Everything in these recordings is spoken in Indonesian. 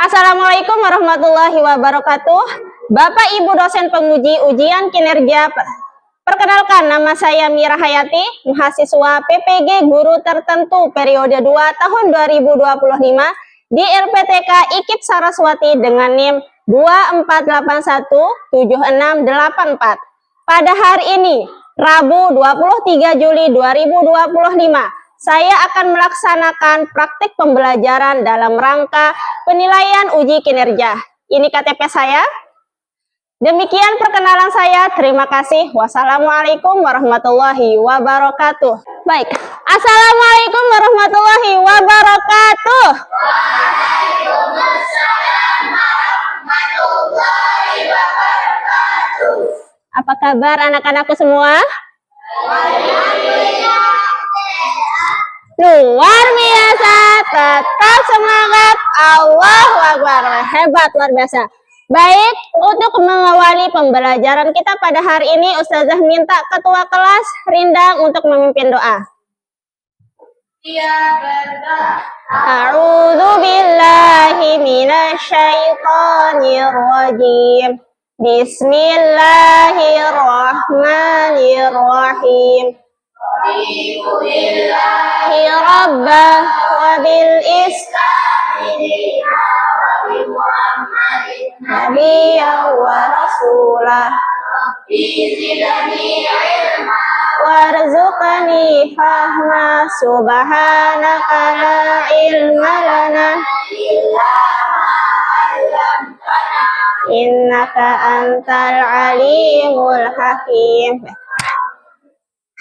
Assalamualaikum warahmatullahi wabarakatuh. Bapak Ibu dosen penguji ujian kinerja, perkenalkan nama saya Mira Hayati, mahasiswa PPG Guru Tertentu periode 2 tahun 2025 di LPTK IKIP Saraswati dengan NIM 24817684. Pada hari ini, Rabu 23 Juli 2025, saya akan melaksanakan praktik pembelajaran dalam rangka penilaian uji kinerja. Ini KTP saya. Demikian perkenalan saya. Terima kasih. Wassalamualaikum warahmatullahi wabarakatuh. Baik. Assalamualaikum warahmatullahi wabarakatuh. Waalaikumsalam warahmatullahi wabarakatuh. Apa kabar anak-anakku semua? Luar biasa, tetap semangat, Allahu Akbar, hebat, luar biasa. Baik, untuk mengawali pembelajaran kita pada hari ini, Ustazah minta ketua kelas Rindang untuk memimpin doa. Iya, berdoa. A'udzu billahi minasyaitonir rajim. Bismillahirrahmanirrahim. Billahi rabbah wa bil islami wa bi Muhammadin nabiyyan wa rasulah. Rabbi zidni ilma warzuqni fahma subhanaka la ilma lana illa ma 'allamtana innaka antal alimul hakim.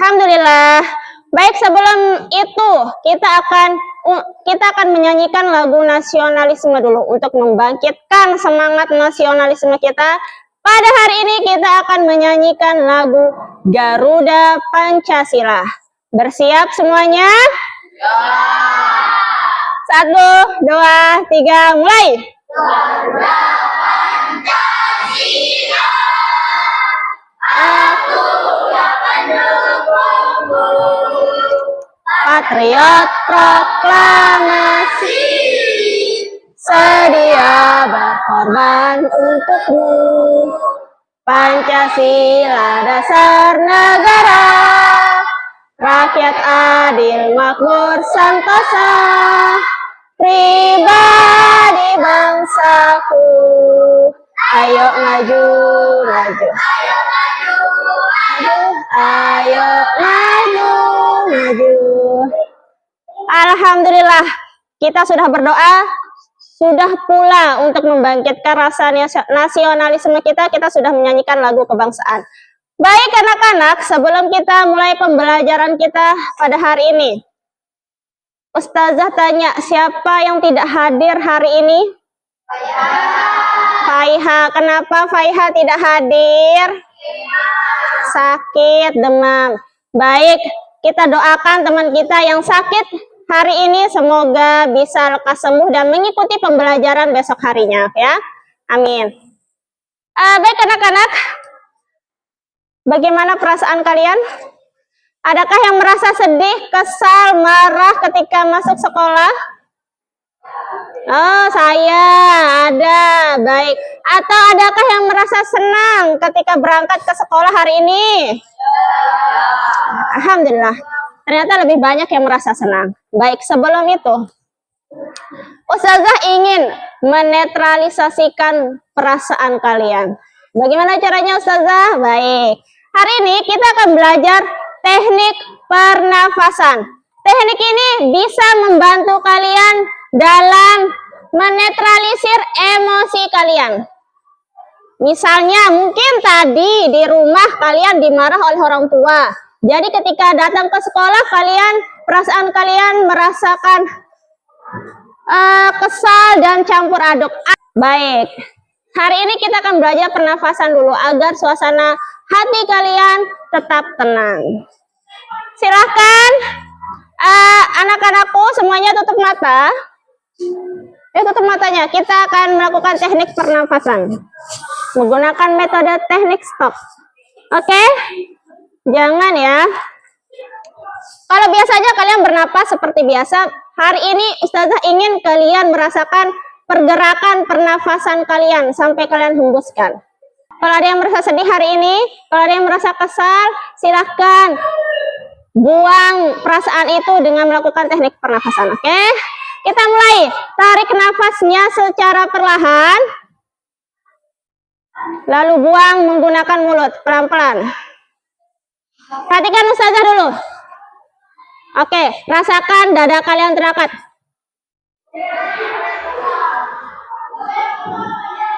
Alhamdulillah. Baik, sebelum itu kita akan menyanyikan lagu nasionalisme dulu untuk membangkitkan semangat nasionalisme kita. Pada hari ini kita akan menyanyikan lagu Garuda Pancasila. Bersiap semuanya? Ya. 1, 2, 3, mulai. Garuda Pancasila. Aku patriot proklamasi, sedia berkorban untukmu. Pancasila dasar negara, rakyat adil makmur santosa, pribadi bangsaku. Ayo maju, maju. Ayo maju, maju. Alhamdulillah, kita sudah berdoa, sudah pula untuk membangkitkan rasa nasionalisme kita sudah menyanyikan lagu kebangsaan. Baik anak-anak, sebelum kita mulai pembelajaran kita pada hari ini, Ustazah tanya, siapa yang tidak hadir hari ini? Faiha. Kenapa Faiha tidak hadir? Sakit, demam. Baik, kita doakan teman kita yang sakit hari ini semoga bisa lekas sembuh dan mengikuti pembelajaran besok harinya, ya. Amin. Baik anak-anak, bagaimana perasaan kalian? Adakah yang merasa sedih, kesal, marah ketika masuk sekolah? Oh, saya ada. Baik. Atau adakah yang merasa senang ketika berangkat ke sekolah hari ini? Alhamdulillah. Ternyata lebih banyak yang merasa senang. Baik, sebelum itu, Ustazah ingin menetralisasikan perasaan kalian. Bagaimana caranya Ustazah? Baik. Hari ini kita akan belajar teknik pernafasan. Teknik ini bisa membantu kalian dalam menetralisir emosi kalian. Misalnya mungkin tadi di rumah kalian dimarah oleh orang tua. Jadi ketika datang ke sekolah perasaan kalian merasakan kesal dan campur aduk. Baik. Hari ini kita akan belajar pernafasan dulu agar suasana hati kalian tetap tenang. Silahkan anak-anakku semuanya tutup mata. Tutup matanya. Kita akan melakukan teknik pernafasan menggunakan metode teknik stop. Oke? Jangan ya. Kalau biasanya kalian bernapas seperti biasa, hari ini Ustazah ingin kalian merasakan pergerakan pernafasan kalian sampai kalian hembuskan. Kalau ada yang merasa sedih hari ini, kalau ada yang merasa kesal, silahkan buang perasaan itu dengan melakukan teknik pernafasan. Oke? Kita mulai. Tarik nafasnya secara perlahan. Lalu buang menggunakan mulut, pelan-pelan. Perhatikan Ustazah dulu. Oke, rasakan dada kalian terangkat.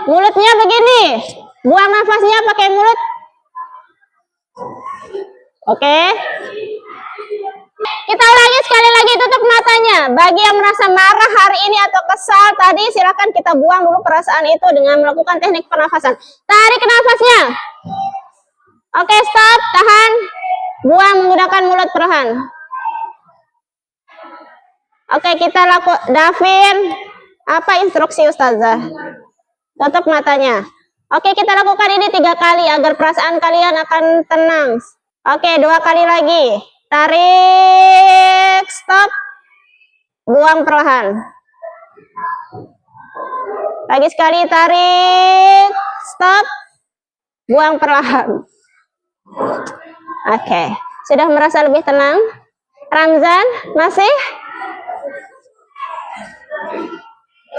Mulutnya begini. Buang nafasnya pakai mulut. Oke. Kita ulangi sekali lagi, tutup matanya. Bagi yang merasa marah hari ini atau kesal tadi, silakan kita buang dulu perasaan itu dengan melakukan teknik pernafasan. Tarik nafasnya. Oke, stop, tahan. Buang menggunakan mulut perlahan. Oke, kita Davin, apa instruksi Ustazah? Tutup matanya. Oke, kita lakukan ini 3 kali agar perasaan kalian akan tenang. Oke, 2 kali lagi. Tarik, stop, buang perlahan. Lagi sekali, tarik, stop, buang perlahan. Oke, sudah merasa lebih tenang? Ramzan, masih?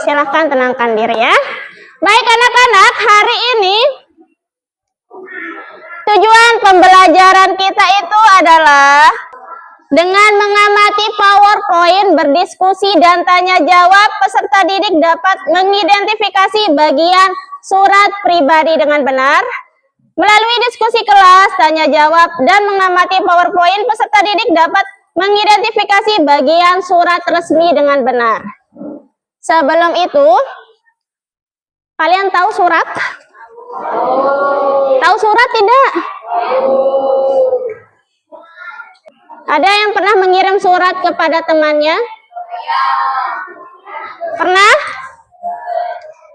Silahkan tenangkan diri ya. Baik anak-anak, hari ini tujuan pembelajaran kita itu adalah dengan mengamati PowerPoint, berdiskusi dan tanya jawab, peserta didik dapat mengidentifikasi bagian surat pribadi dengan benar. Melalui diskusi kelas, tanya jawab, dan mengamati PowerPoint, peserta didik dapat mengidentifikasi bagian surat resmi dengan benar. Sebelum itu, kalian tahu surat? Tahu surat tidak? Ada yang pernah mengirim surat kepada temannya? Pernah?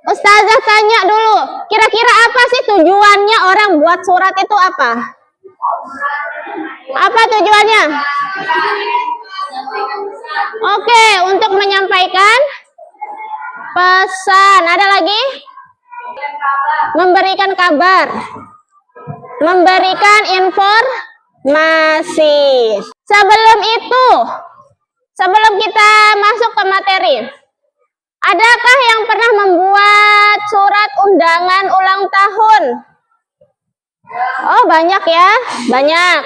Ustazah tanya dulu, kira-kira apa sih tujuannya orang buat surat itu apa? Apa tujuannya? Oke, untuk menyampaikan pesan. Ada lagi? Memberikan kabar. Memberikan informasi. Sebelum itu, sebelum kita masuk ke materi, adakah yang pernah membuat surat undangan ulang tahun? Oh, banyak ya, banyak.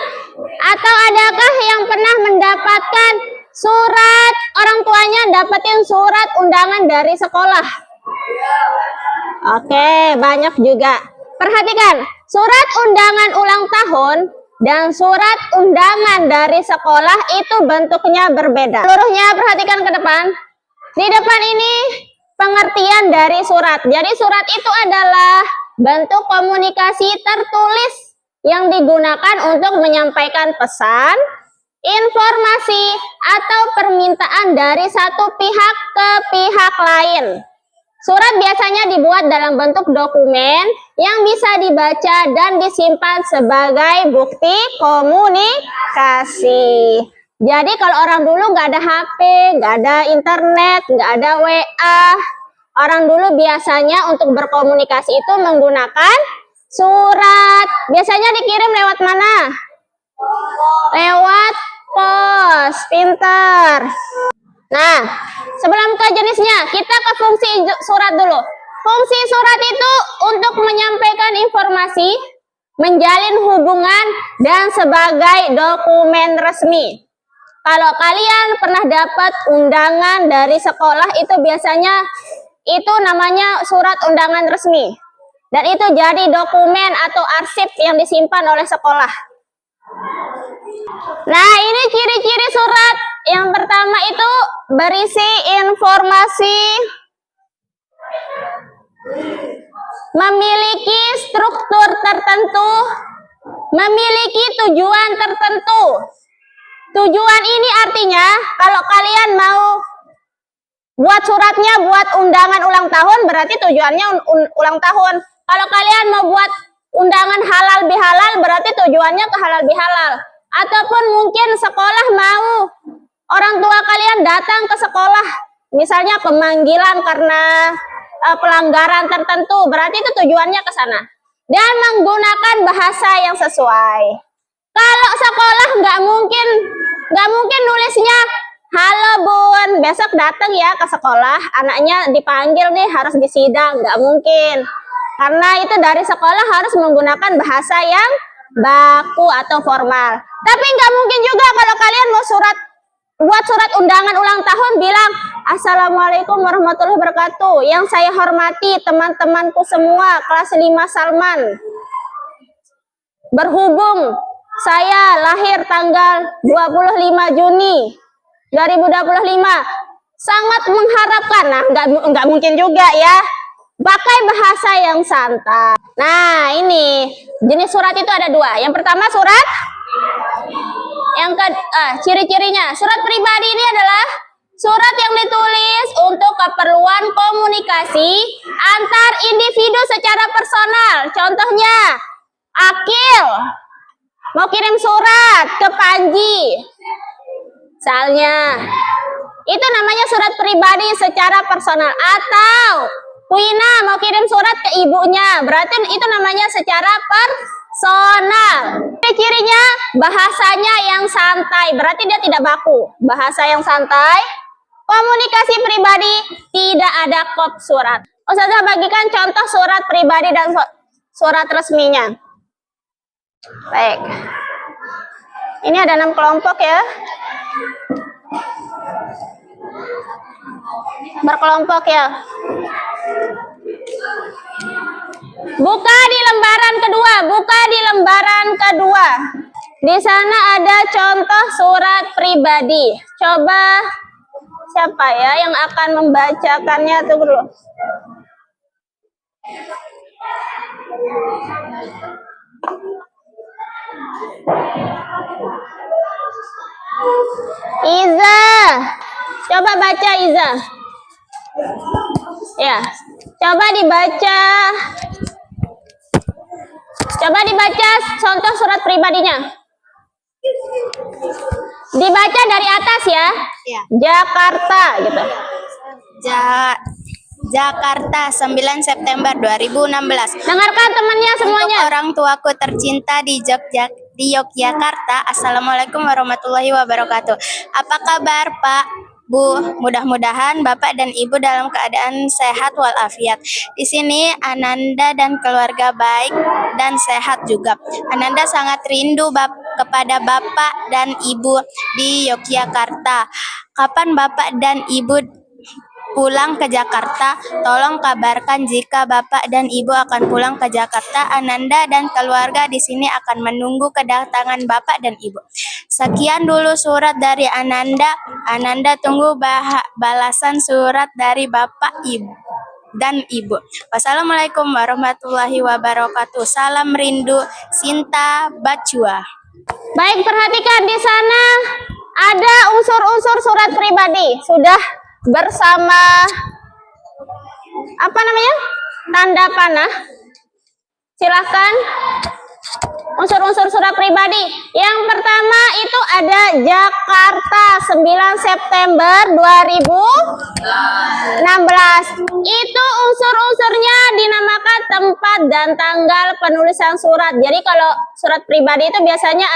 Atau adakah yang pernah mendapatkan surat, orang tuanya dapetin surat undangan dari sekolah? Oke, banyak juga. Perhatikan, surat undangan ulang tahun dan surat undangan dari sekolah itu bentuknya berbeda. Seluruhnya perhatikan ke depan. Di depan ini pengertian dari surat. Jadi surat itu adalah bentuk komunikasi tertulis yang digunakan untuk menyampaikan pesan, informasi, atau permintaan dari satu pihak ke pihak lain. Surat biasanya dibuat dalam bentuk dokumen yang bisa dibaca dan disimpan sebagai bukti komunikasi. Jadi kalau orang dulu nggak ada HP, nggak ada internet, nggak ada WA, orang dulu biasanya untuk berkomunikasi itu menggunakan surat. Biasanya dikirim lewat mana? Lewat pos. Pintar. Nah, sebelum ke jenisnya, kita ke fungsi surat dulu. Fungsi surat itu untuk menyampaikan informasi, menjalin hubungan, dan sebagai dokumen resmi. Kalau kalian pernah dapat undangan dari sekolah, itu biasanya itu namanya surat undangan resmi. Dan itu jadi dokumen atau arsip yang disimpan oleh sekolah. Nah, ini ciri-ciri surat. Yang pertama itu berisi informasi, memiliki struktur tertentu, memiliki tujuan tertentu. Tujuan ini artinya kalau kalian mau buat suratnya buat undangan ulang tahun, berarti tujuannya ulang tahun. Kalau kalian mau buat undangan halal bihalal, berarti tujuannya ke halal bihalal. Ataupun mungkin sekolah mau orang tua kalian datang ke sekolah, misalnya pemanggilan karena pelanggaran tertentu, berarti itu tujuannya ke sana. Dan menggunakan bahasa yang sesuai. Kalau sekolah nggak mungkin nulisnya, halo Bun, besok datang ya ke sekolah, anaknya dipanggil nih harus disidang, nggak mungkin. Karena itu dari sekolah harus menggunakan bahasa yang baku atau formal. Tapi nggak mungkin juga kalau kalian mau buat surat undangan ulang tahun bilang, Assalamualaikum warahmatullahi wabarakatuh. Yang saya hormati teman-temanku semua, kelas 5 Salman. Berhubung saya lahir tanggal 25 Juni 2025. Sangat mengharapkan, nah nggak mungkin juga ya. Pakai bahasa yang santai. Nah ini, jenis surat itu ada dua. Yang pertama surat, ciri-cirinya. Surat pribadi ini adalah surat yang ditulis untuk keperluan komunikasi antar individu secara personal. Contohnya, Akil mau kirim surat ke Panji. Misalnya, itu namanya surat pribadi secara personal. Atau Wina mau kirim surat ke ibunya, berarti itu namanya secara personal. Cirinya bahasanya yang santai, berarti dia tidak baku. Bahasa yang santai, komunikasi pribadi, tidak ada kop surat. Ustazah bagikan contoh surat pribadi dan surat resminya. Baik. Ini ada 6 kelompok ya. Berkelompok ya. Buka di lembaran kedua, buka di lembaran kedua. Di sana ada contoh surat pribadi. Coba siapa ya yang akan membacakannya tuh dulu. Iza, coba baca Iza. Ya, coba dibaca. Coba dibaca contoh surat pribadinya. Dibaca dari atas ya. Ya. Jakarta gitu. Jakarta 9 September 2016. Dengarkan temannya semuanya. Untuk orang tuaku tercinta di Yogyakarta. Assalamualaikum warahmatullahi wabarakatuh. Apa kabar Pak, Bu? Mudah-mudahan Bapak dan Ibu dalam keadaan sehat walafiat. Di sini Ananda dan keluarga baik dan sehat juga. Ananda sangat rindu kepada Bapak dan Ibu di Yogyakarta. Kapan Bapak dan Ibu pulang ke Jakarta? Tolong kabarkan jika Bapak dan Ibu akan pulang ke Jakarta. Ananda dan keluarga di sini akan menunggu kedatangan Bapak dan Ibu. Sekian dulu surat dari Ananda. Ananda tunggu balasan surat dari Bapak Ibu dan Ibu. Wassalamualaikum warahmatullahi wabarakatuh. Salam rindu, Sinta Bacua. Baik, perhatikan di sana ada unsur-unsur surat pribadi. Sudah bersama apa namanya? Tanda panah. Silahkan unsur-unsur surat pribadi. Yang pertama itu ada Jakarta 9 September 2016. Itu unsur-unsurnya dinamakan tempat dan tanggal penulisan surat. Jadi kalau surat pribadi itu biasanya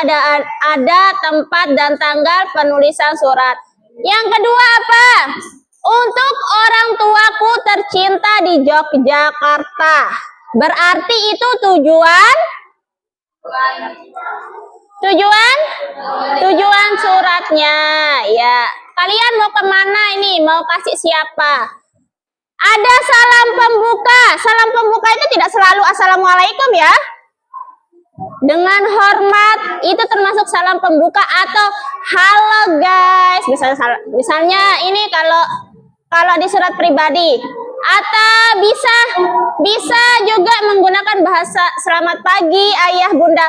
ada tempat dan tanggal penulisan surat. Yang kedua apa? Untuk orang tuaku tercinta di Yogyakarta. Berarti itu tujuan suratnya ya. Kalian mau kemana ini? Mau kasih siapa? Ada salam pembuka. Salam pembuka itu tidak selalu assalamualaikum ya. Dengan hormat itu termasuk salam pembuka atau halo guys. Misalnya ini kalau di surat pribadi. Atau bisa juga menggunakan bahasa selamat pagi ayah bunda.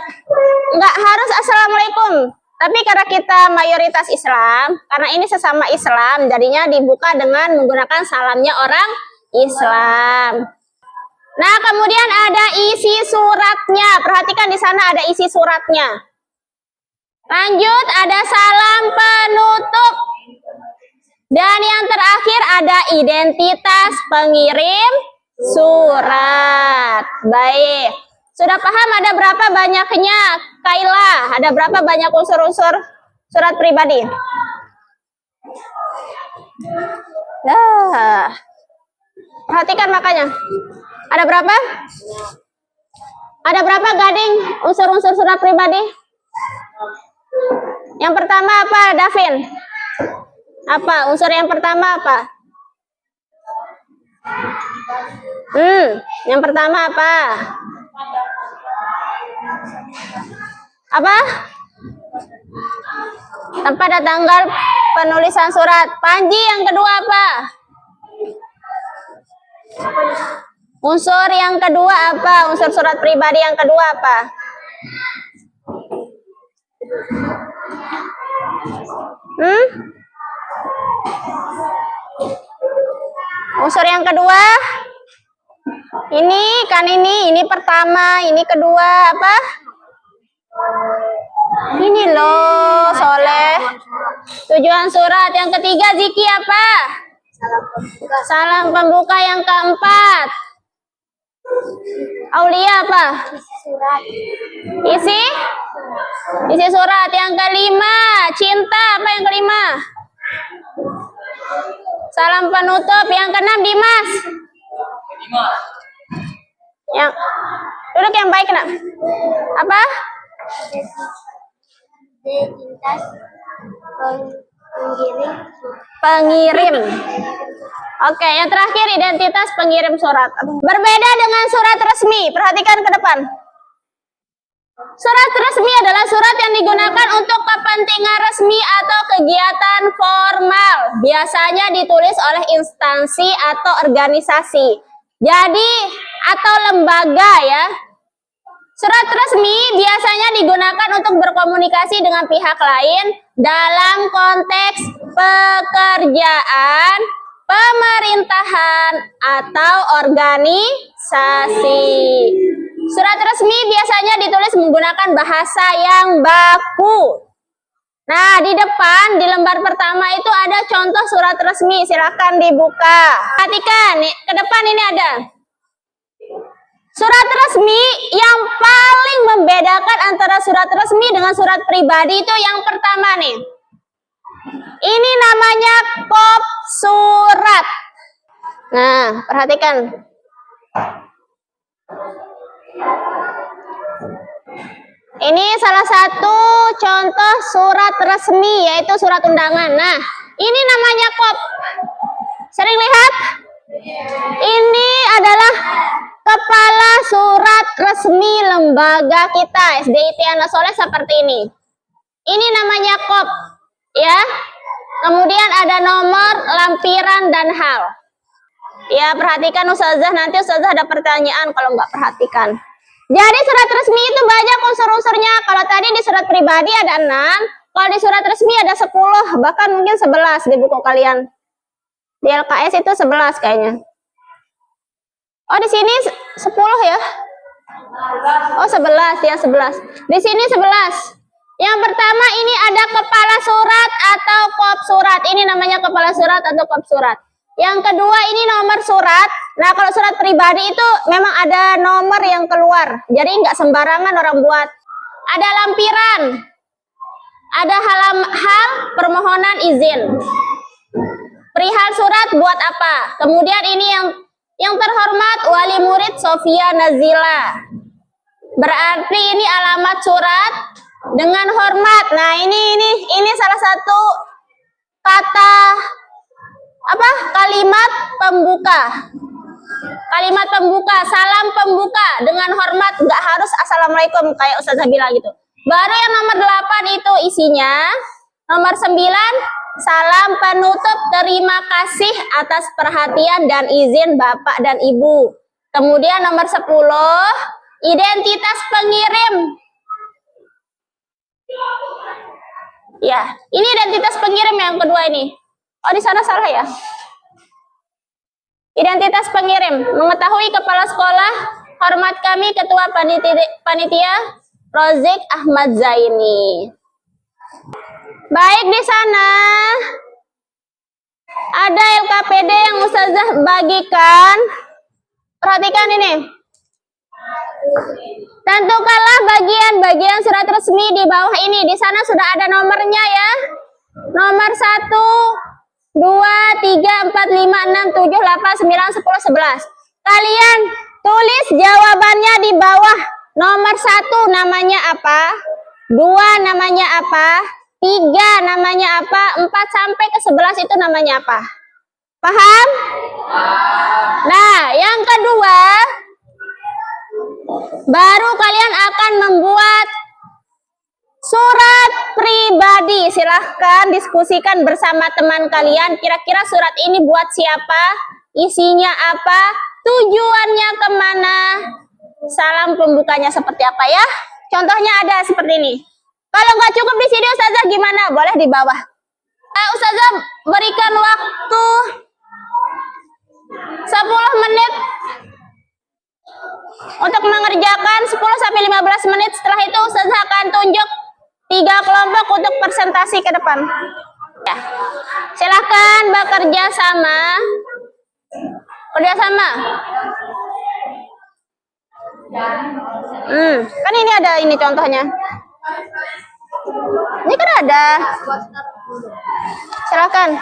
Nggak harus assalamualaikum. Tapi karena kita mayoritas Islam, karena ini sesama Islam, jadinya dibuka dengan menggunakan salamnya orang Islam. Nah, kemudian ada isi suratnya. Perhatikan di sana ada isi suratnya. Lanjut, ada salam penutup. Dan yang terakhir ada identitas pengirim surat. Baik. Sudah paham ada berapa banyaknya Kaila? Ada berapa banyak unsur-unsur surat pribadi? Nah, perhatikan makanya. Ada berapa? Ada berapa Gading unsur-unsur surat pribadi? Yang pertama apa, Davin? Apa? Unsur yang pertama apa? Yang pertama apa? Apa? Tempat dan tanggal penulisan surat. Panji yang kedua apa? Unsur yang kedua apa? Unsur surat pribadi yang kedua apa? Unsur yang kedua? Ini kan ini pertama, ini kedua apa? Ini loh, Soleh. Tujuan surat yang ketiga, Ziki apa? Salam pembuka yang keempat. Aulia apa? Isi surat yang kelima. Cinta apa yang kelima? Salam penutup yang keenam, Dimas. Yang duduk yang baik, nak. Apa? Identitas pengirim. Oke, yang terakhir identitas pengirim surat. Berbeda dengan surat resmi. Perhatikan ke depan. Surat resmi adalah surat yang digunakan untuk kepentingan resmi atau kegiatan formal. Biasanya ditulis oleh instansi atau organisasi. Jadi, atau lembaga ya. Surat resmi biasanya digunakan untuk berkomunikasi dengan pihak lain dalam konteks pekerjaan, pemerintahan, atau organisasi. Surat resmi biasanya ditulis menggunakan bahasa yang baku. Nah, di depan, di lembar pertama itu ada contoh surat resmi. Silakan dibuka. Perhatikan, ke depan ini ada. Surat resmi yang paling membedakan antara surat resmi dengan surat pribadi itu yang pertama nih. Ini namanya kop surat. Nah, perhatikan. Ini salah satu contoh surat resmi, yaitu surat undangan. Nah, ini namanya kop. Sering lihat? Ini adalah kepala surat resmi lembaga kita, SDIT Anak Soleh seperti ini. Ini namanya kop, ya. Kemudian ada nomor, lampiran, dan hal. Ya, perhatikan Ustazah, nanti Ustazah ada pertanyaan kalau nggak perhatikan. Jadi surat resmi itu banyak unsur-unsurnya. Kalau tadi di surat pribadi ada 6, kalau di surat resmi ada 10, bahkan mungkin 11 di buku kalian. Di LKS itu 11 kayaknya. Oh, di sini 10 ya? Oh, 11 ya, 11. Di sini 11. Yang pertama ini ada kepala surat atau kop surat. Ini namanya kepala surat atau kop surat. Yang kedua ini nomor surat. Nah, kalau surat pribadi itu memang ada nomor yang keluar. Jadi nggak sembarangan orang buat. Ada lampiran. Ada hal permohonan izin. Perihal surat buat apa? Kemudian ini yang terhormat wali murid Sofia Nazila. Berarti ini alamat surat dengan hormat. Nah, ini salah satu kata apa? Kalimat pembuka. Kalimat pembuka, salam pembuka dengan hormat, nggak harus assalamualaikum kayak Ustazah bilang gitu. Baru yang nomor 8 itu isinya. Nomor 9, salam penutup terima kasih atas perhatian dan izin Bapak dan Ibu. Kemudian nomor 10, identitas pengirim. Ya, ini identitas pengirim yang kedua ini. Oh, di sana salah ya? Identitas pengirim, mengetahui kepala sekolah, hormat kami Ketua Panitia Rozik Ahmad Zaini. Baik di sana. Ada LKPD yang Ustazah bagikan. Perhatikan ini. Tentukanlah bagian-bagian surat resmi di bawah ini. Di sana sudah ada nomornya ya. Nomor 1, 2, 3, 4, 5, 6, 7, 8, 9, 10, 11. Kalian tulis jawabannya di bawah. Nomor 1 namanya apa? 2 namanya apa? 3 namanya apa? 4 sampai ke 11 itu namanya apa? Paham? Nah, yang kedua, baru kalian akan membuat surat pribadi. Silahkan diskusikan bersama teman kalian. Kira-kira surat ini buat siapa? Isinya apa? Tujuannya kemana? Salam pembukanya seperti apa ya? Contohnya ada seperti ini. Kalau nggak cukup di sini, Ustazah gimana? Boleh di bawah. Ustazah berikan waktu 10 menit untuk mengerjakan 10 sampai 15 menit. Setelah itu Ustazah akan tunjuk 3 kelompok untuk presentasi ke depan. Ya. Silahkan bekerja sama. Kerjasama. Kan ini ada ini contohnya. Ini kan ada. Silakan.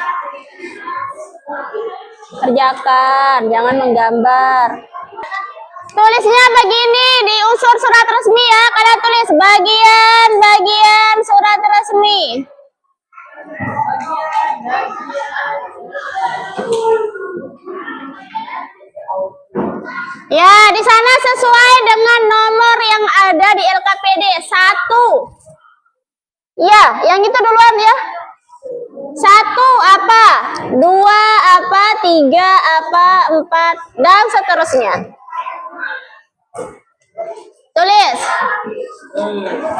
Kerjakan, jangan menggambar. Tulisnya begini di unsur surat resmi ya. Kalian tulis bagian-bagian surat resmi. Ya, di sana sesuai dengan nomor yang ada di LKPD 1. Ya, yang itu duluan ya. 1 apa? 2 apa? 3 apa? 4 dan seterusnya. Tulis.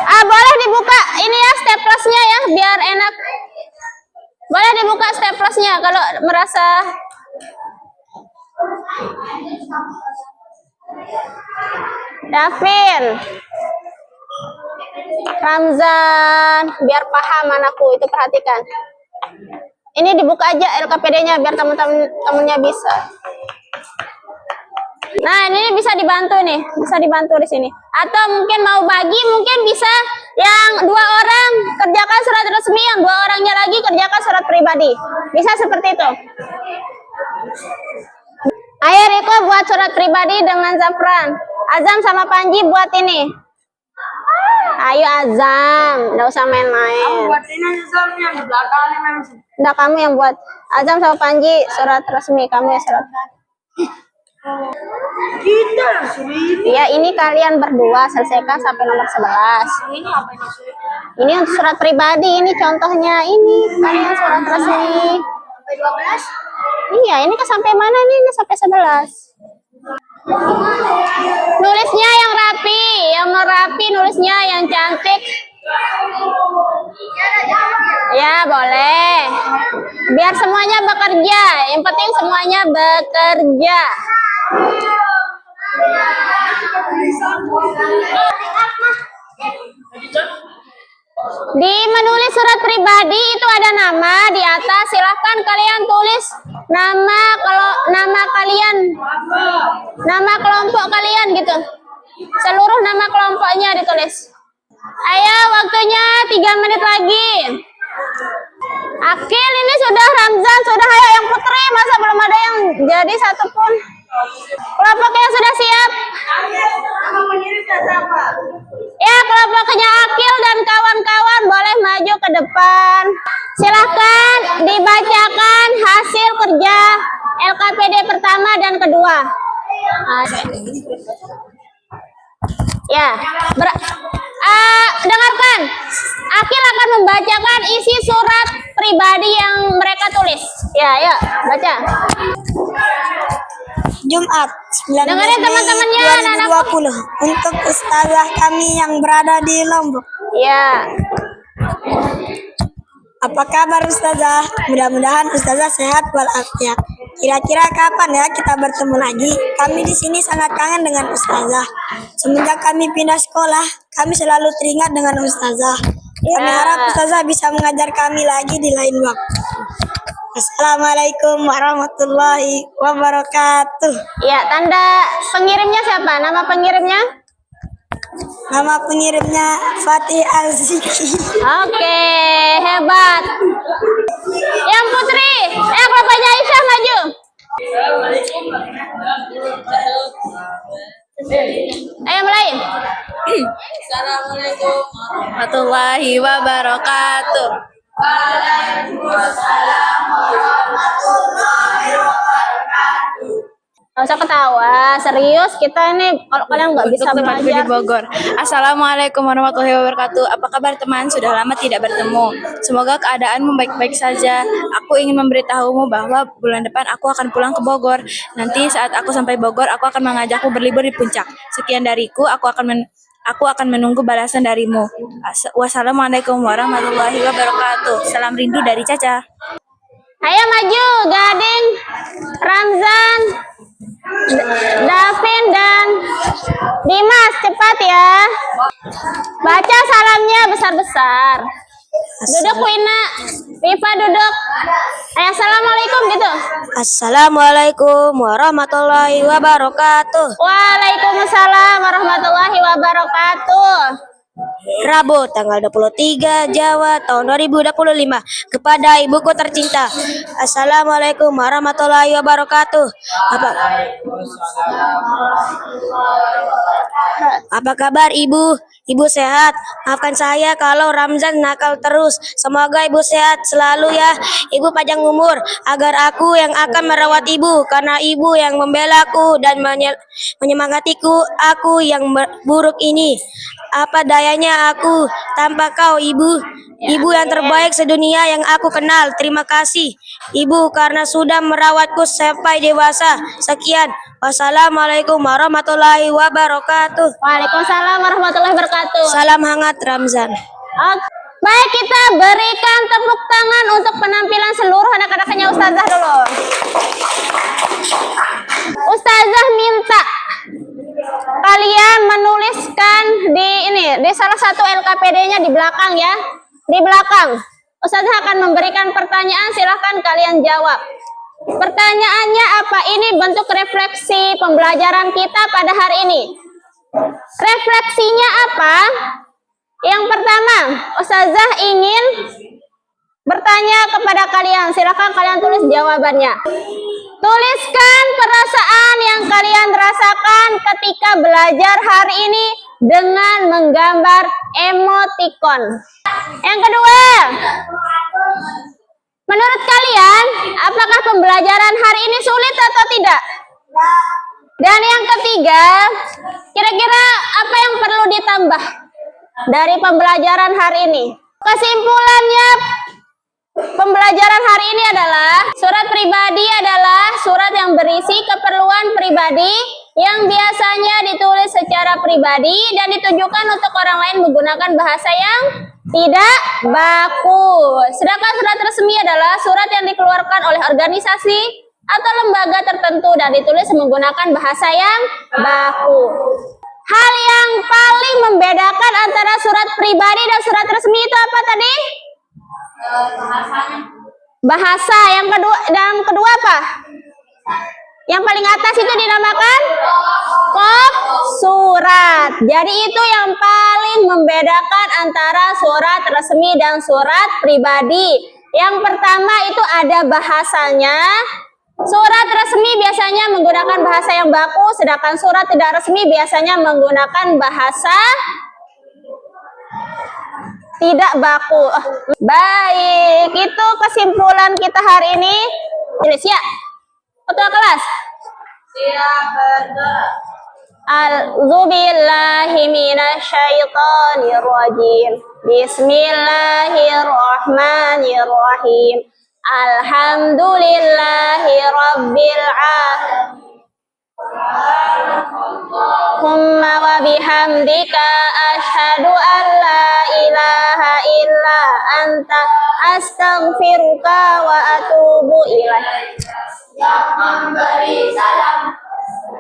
Boleh dibuka ini ya staplernya ya biar enak. Boleh dibuka staplernya kalau merasa Davin, Ramzan, biar paham anakku itu perhatikan. Ini dibuka aja LKPD-nya biar teman-temannya bisa. Nah, ini bisa dibantu nih, bisa dibantu di sini. Atau mungkin mau bagi, mungkin bisa yang 2 orang kerjakan surat resmi, yang 2 orangnya lagi kerjakan surat pribadi. Bisa seperti itu. Ayo Riko buat surat pribadi dengan Zafran. Azam sama Panji buat ini. Ayo Azam, nggak usah main-main. Buat ini Azam yang di belakang ini memang. Udah kamu yang buat. Azam sama Panji surat resmi, kamu ya surat. Kita langsung ini. Iya, ini kalian berdua selesaikan sampai nomor 11. Ini apa ini sih? Ini untuk surat pribadi, ini contohnya ini kalian surat resmi. Sampai 12? Iya, ini kan sampai mana nih? Ini sampai 11. Nulisnya yang rapi nulisnya yang cantik. Ya, boleh. Biar semuanya bekerja. Yang penting semuanya bekerja. Di menulis surat pribadi itu ada nama di atas. Silahkan kalian tulis nama, kalau nama kalian, nama kelompok kalian gitu. Seluruh nama kelompoknya ditulis. Ayo, waktunya 3 menit lagi. Akil ini sudah, Ramzan sudah, ayo yang Putri, masa belum ada yang jadi satupun. Kelompoknya sudah siap. Ya, kelompoknya Akil dan kawan-kawan boleh maju ke depan. Silahkan dibacakan hasil kerja LKPD pertama dan kedua. Ya, dengarkan. Akil akan membacakan isi surat pribadi yang mereka tulis. Ya, yuk, baca. Jumat 19 Dengerin teman-temannya, Mei 2020 untuk ustazah kami yang berada di Lombok. Ya. Apa kabar ustazah? Mudah-mudahan ustazah sehat walafiat. Kira-kira kapan ya kita bertemu lagi? Kami di sini sangat kangen dengan ustazah. Semenjak kami pindah sekolah, kami selalu teringat dengan ustazah. Kami harap ustazah bisa mengajar kami lagi di lain waktu. Assalamualaikum warahmatullahi wabarakatuh. Ya, tanda pengirimnya siapa? Nama pengirimnya? Nama pengirimnya Fatih Aziki. Oke, hebat. Yang putri, yang bapaknya Aisyah maju. Ayo mulai. Assalamualaikum warahmatullahi wabarakatuh. Gak usah ketawa, serius kita ini kalau kalian nggak bisa Untuk temanku di belajar. Bogor. Assalamualaikum warahmatullahi wabarakatuh. Apa kabar teman? Sudah lama tidak bertemu. Semoga keadaanmu baik-baik saja. Aku ingin memberitahumu bahwa bulan depan aku akan pulang ke Bogor. Nanti saat aku sampai Bogor, aku akan mengajakmu berlibur di puncak. Sekian dariku. Aku akan menunggu balasan darimu. Wassalamualaikum warahmatullahi wabarakatuh. Salam rindu dari Caca. Ayo maju, Gading, Ramzan, Davin dan Dimas, cepat ya. Baca salamnya besar-besar. Duduk Wina, Viva duduk. Ayo assalamualaikum gitu. Assalamualaikum warahmatullahi wabarakatuh. Waalaikumsalam warahmatullahi wabarakatuh. Rabu tanggal 23 Jawa tahun 2025 kepada ibuku tercinta. Assalamualaikum warahmatullahi wabarakatuh. Apa kabar ibu? Ibu sehat? Maafkan saya kalau Ramzan nakal terus. Semoga ibu sehat selalu ya. Ibu panjang umur agar aku yang akan merawat ibu, karena ibu yang membelaku dan menyemangatiku aku yang buruk ini. Apa dayanya aku tanpa kau ibu? Ibu yang terbaik sedunia yang aku kenal. Terima kasih ibu karena sudah merawatku sampai dewasa. Sekian. Wassalamualaikum warahmatullahi wabarakatuh. Waalaikumsalam warahmatullahi wabarakatuh. Salam hangat Ramzan. Oke. Baik, kita berikan tepuk tangan untuk penampilan seluruh anak-anaknya Ustazah dulu. Ustazah minta kalian menuliskan di salah satu LKPD-nya di belakang ya. Di belakang. Ustazah akan memberikan pertanyaan, silahkan kalian jawab. Pertanyaannya apa? Ini bentuk refleksi pembelajaran kita pada hari ini. Refleksinya apa? Yang pertama, Ustazah ingin bertanya kepada kalian. Silakan kalian tulis jawabannya. Tuliskan perasaan yang kalian rasakan ketika belajar hari ini dengan menggambar emoticon. Yang kedua, menurut kalian, apakah pembelajaran hari ini sulit atau tidak? Dan yang ketiga, kira-kira apa yang perlu ditambah dari pembelajaran hari ini? Kesimpulannya, pembelajaran hari ini adalah surat pribadi adalah surat yang berisi keperluan pribadi yang biasanya ditulis secara pribadi dan ditujukan untuk orang lain menggunakan bahasa yang tidak baku. Sedangkan surat resmi adalah surat yang dikeluarkan oleh organisasi atau lembaga tertentu dan ditulis menggunakan bahasa yang baku. Hal yang paling membedakan antara surat pribadi dan surat resmi itu apa tadi? Bahasa. Yang kedua apa? Yang paling atas itu dinamakan kop surat. Jadi itu yang paling membedakan antara surat resmi dan surat pribadi. Yang pertama itu ada bahasanya. Surat resmi biasanya menggunakan bahasa yang baku, sedangkan surat tidak resmi biasanya menggunakan bahasa tidak baku. Baik, itu kesimpulan kita hari ini. Siap, ketua kelas. Siap, bergerak. A'udzubillahi minasyaitonirrajim. Bismillahirrahmanirrahim. Alhamdulillahi rabbil alamin. Humma wa bihamdika asyhadu an la ilaha illa anta astaghfiruka wa atubu ilaik. Yang memberi salam.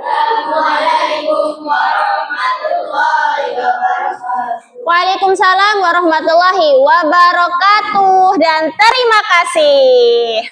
Assalamualaikum warahmatullahi wabarakatuh. Waalaikumsalam warahmatullahi wabarakatuh dan terima kasih.